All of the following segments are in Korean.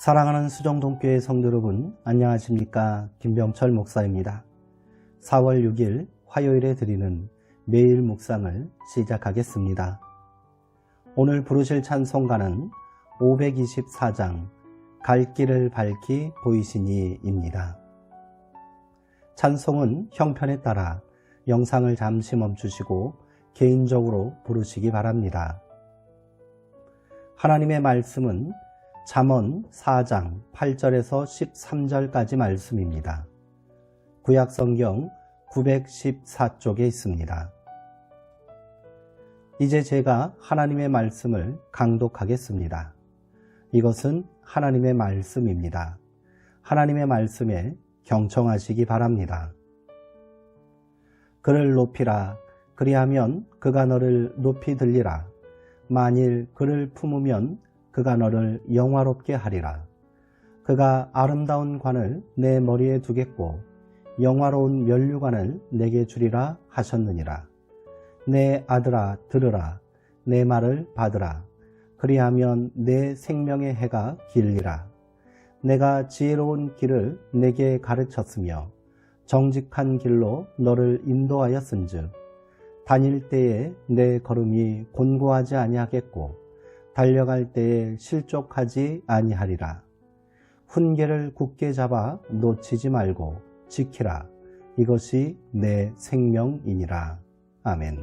사랑하는 수정동교회 성도 여러분, 안녕하십니까? 김병철 목사입니다. 4월 6일 화요일에 드리는 매일 묵상을 시작하겠습니다. 오늘 부르실 찬송가는 524장 갈 길을 밝히 보이시니입니다. 찬송은 형편에 따라 영상을 잠시 멈추시고 개인적으로 부르시기 바랍니다. 하나님의 말씀은 잠언 4장 8절에서 13절까지 말씀입니다. 구약성경 914쪽에 있습니다. 이제 제가 하나님의 말씀을 강독하겠습니다. 이것은 하나님의 말씀입니다. 하나님의 말씀에 경청하시기 바랍니다. 그를 높이라. 그리하면 그가 너를 높이 들리라. 만일 그를 품으면 그가 너를 영화롭게 하리라. 그가 아름다운 관을 내 머리에 두겠고 영화로운 면류관을 내게 주리라 하셨느니라. 내 아들아 들으라. 내 말을 받으라. 그리하면 내 생명의 해가 길리라. 내가 지혜로운 길을 내게 가르쳤으며 정직한 길로 너를 인도하였은즉 다닐 때에 내 걸음이 곤고하지 아니하겠고 달려갈 때에 실족하지 아니하리라. 훈계를 굳게 잡아 놓치지 말고 지키라. 이것이 내 생명이니라. 아멘.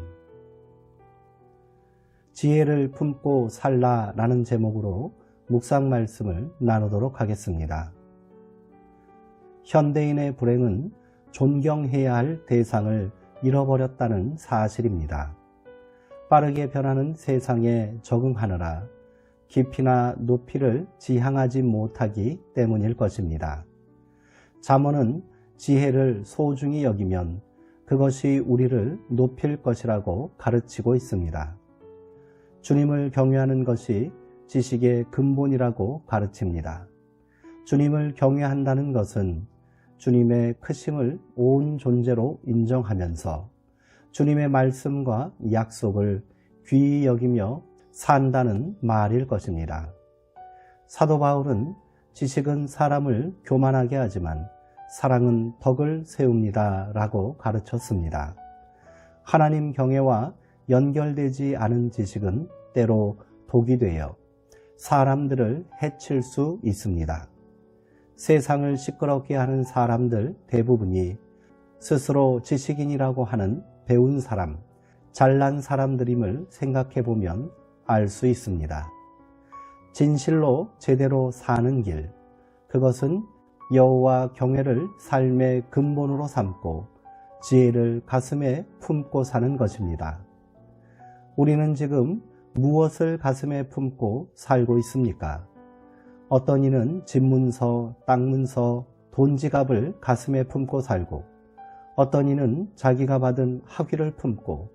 지혜를 품고 살라 라는 제목으로 묵상 말씀을 나누도록 하겠습니다. 현대인의 불행은 존경해야 할 대상을 잃어버렸다는 사실입니다. 빠르게 변하는 세상에 적응하느라 깊이나 높이를 지향하지 못하기 때문일 것입니다. 잠언은 지혜를 소중히 여기면 그것이 우리를 높일 것이라고 가르치고 있습니다. 주님을 경외하는 것이 지식의 근본이라고 가르칩니다. 주님을 경외한다는 것은 주님의 크심을 온 존재로 인정하면서 주님의 말씀과 약속을 귀히 여기며 산다는 말일 것입니다. 사도 바울은 지식은 사람을 교만하게 하지만 사랑은 덕을 세웁니다 라고 가르쳤습니다. 하나님 경외와 연결되지 않은 지식은 때로 독이 되어 사람들을 해칠 수 있습니다. 세상을 시끄럽게 하는 사람들 대부분이 스스로 지식인이라고 하는 배운 사람, 잘난 사람들임을 생각해보면 알 수 있습니다. 진실로 제대로 사는 길, 그것은 여호와 경외를 삶의 근본으로 삼고 지혜를 가슴에 품고 사는 것입니다. 우리는 지금 무엇을 가슴에 품고 살고 있습니까? 어떤 이는 집문서, 땅문서, 돈지갑을 가슴에 품고 살고 어떤 이는 자기가 받은 학위를 품고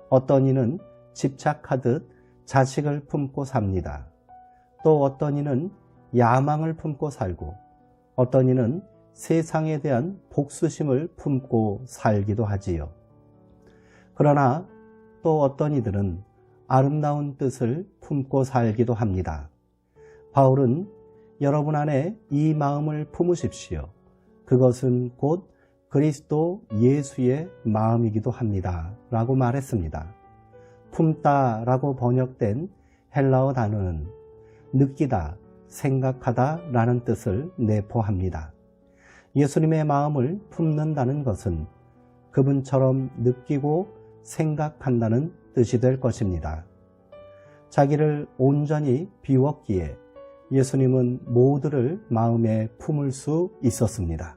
어떤 이는 집착하듯 자식을 품고 삽니다. 또 어떤 이는 야망을 품고 살고 어떤 이는 세상에 대한 복수심을 품고 살기도 하지요. 그러나 또 어떤 이들은 아름다운 뜻을 품고 살기도 합니다. 바울은 여러분 안에 이 마음을 품으십시오. 그것은 곧 그리스도 예수의 마음이기도 합니다 라고 말했습니다. 품다 라고 번역된 헬라어 단어는 느끼다, 생각하다 라는 뜻을 내포합니다. 예수님의 마음을 품는다는 것은 그분처럼 느끼고 생각한다는 뜻이 될 것입니다. 자기를 온전히 비웠기에 예수님은 모두를 마음에 품을 수 있었습니다.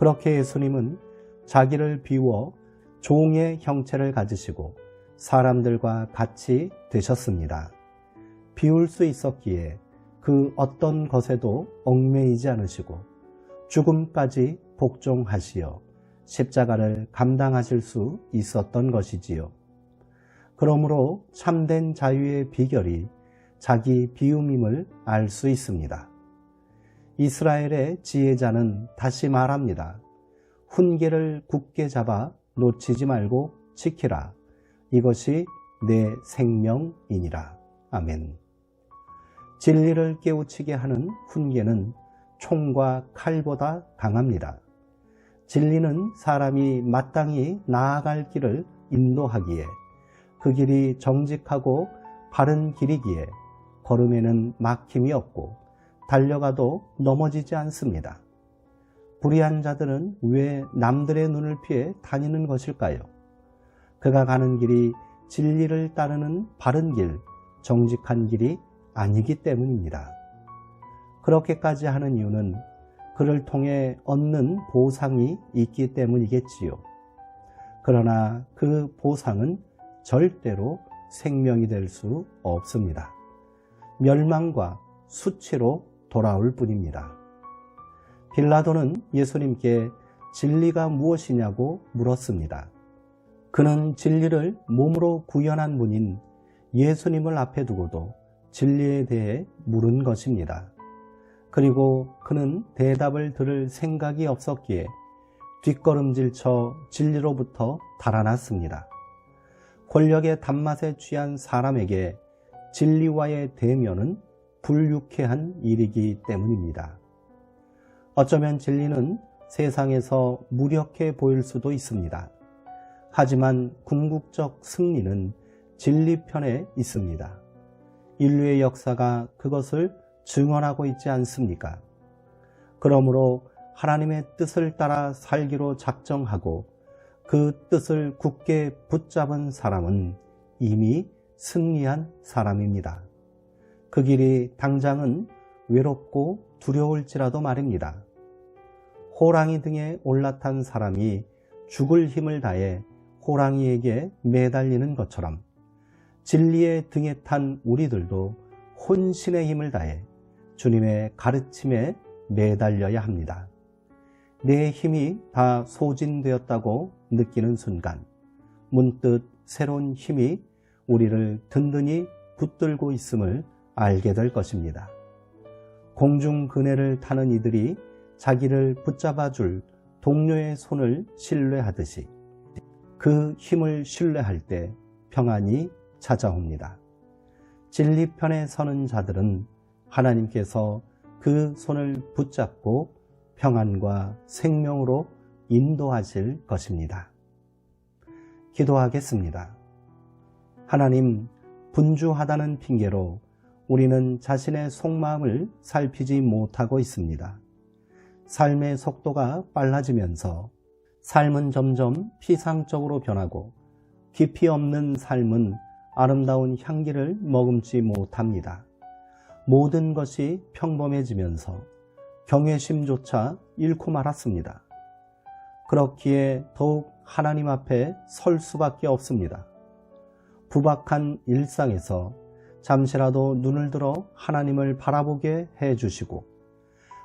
그렇게 예수님은 자기를 비워 종의 형체를 가지시고 사람들과 같이 되셨습니다. 비울 수 있었기에 그 어떤 것에도 얽매이지 않으시고 죽음까지 복종하시어 십자가를 감당하실 수 있었던 것이지요. 그러므로 참된 자유의 비결이 자기 비움임을 알 수 있습니다. 이스라엘의 지혜자는 다시 말합니다. 훈계를 굳게 잡아 놓치지 말고 지키라. 이것이 내 생명이니라. 아멘. 진리를 깨우치게 하는 훈계는 총과 칼보다 강합니다. 진리는 사람이 마땅히 나아갈 길을 인도하기에 그 길이 정직하고 바른 길이기에 걸음에는 막힘이 없고 달려가도 넘어지지 않습니다. 불의한 자들은 왜 남들의 눈을 피해 다니는 것일까요? 그가 가는 길이 진리를 따르는 바른 길, 정직한 길이 아니기 때문입니다. 그렇게까지 하는 이유는 그를 통해 얻는 보상이 있기 때문이겠지요. 그러나 그 보상은 절대로 생명이 될 수 없습니다. 멸망과 수치로 돌아올 뿐입니다. 빌라도는 예수님께 진리가 무엇이냐고 물었습니다. 그는 진리를 몸으로 구현한 분인 예수님을 앞에 두고도 진리에 대해 물은 것입니다. 그리고 그는 대답을 들을 생각이 없었기에 뒷걸음질쳐 진리로부터 달아났습니다. 권력의 단맛에 취한 사람에게 진리와의 대면은 불유쾌한 일이기 때문입니다. 어쩌면 진리는 세상에서 무력해 보일 수도 있습니다. 하지만 궁극적 승리는 진리 편에 있습니다. 인류의 역사가 그것을 증언하고 있지 않습니까? 그러므로 하나님의 뜻을 따라 살기로 작정하고 그 뜻을 굳게 붙잡은 사람은 이미 승리한 사람입니다. 그 길이 당장은 외롭고 두려울지라도 말입니다. 호랑이 등에 올라탄 사람이 죽을 힘을 다해 호랑이에게 매달리는 것처럼 진리의 등에 탄 우리들도 혼신의 힘을 다해 주님의 가르침에 매달려야 합니다. 내 힘이 다 소진되었다고 느끼는 순간 문득 새로운 힘이 우리를 든든히 붙들고 있음을 알게 될 것입니다. 공중 그네를 타는 이들이 자기를 붙잡아줄 동료의 손을 신뢰하듯이 그 힘을 신뢰할 때 평안이 찾아옵니다. 진리편에 서는 자들은 하나님께서 그 손을 붙잡고 평안과 생명으로 인도하실 것입니다. 기도하겠습니다. 하나님, 분주하다는 핑계로 우리는 자신의 속마음을 살피지 못하고 있습니다. 삶의 속도가 빨라지면서 삶은 점점 피상적으로 변하고 깊이 없는 삶은 아름다운 향기를 머금지 못합니다. 모든 것이 평범해지면서 경외심조차 잃고 말았습니다. 그렇기에 더욱 하나님 앞에 설 수밖에 없습니다. 부박한 일상에서 잠시라도 눈을 들어 하나님을 바라보게 해주시고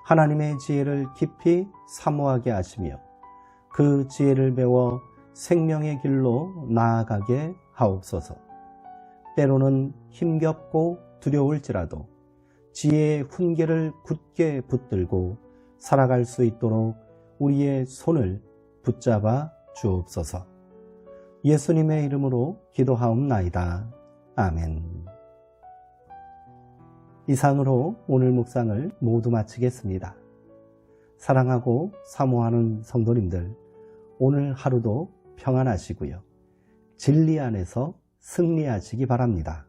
하나님의 지혜를 깊이 사모하게 하시며 그 지혜를 배워 생명의 길로 나아가게 하옵소서. 때로는 힘겹고 두려울지라도 지혜의 훈계를 굳게 붙들고 살아갈 수 있도록 우리의 손을 붙잡아 주옵소서. 예수님의 이름으로 기도하옵나이다. 아멘. 이상으로 오늘 묵상을 모두 마치겠습니다. 사랑하고 사모하는 성도님들, 오늘 하루도 평안하시고요. 진리 안에서 승리하시기 바랍니다.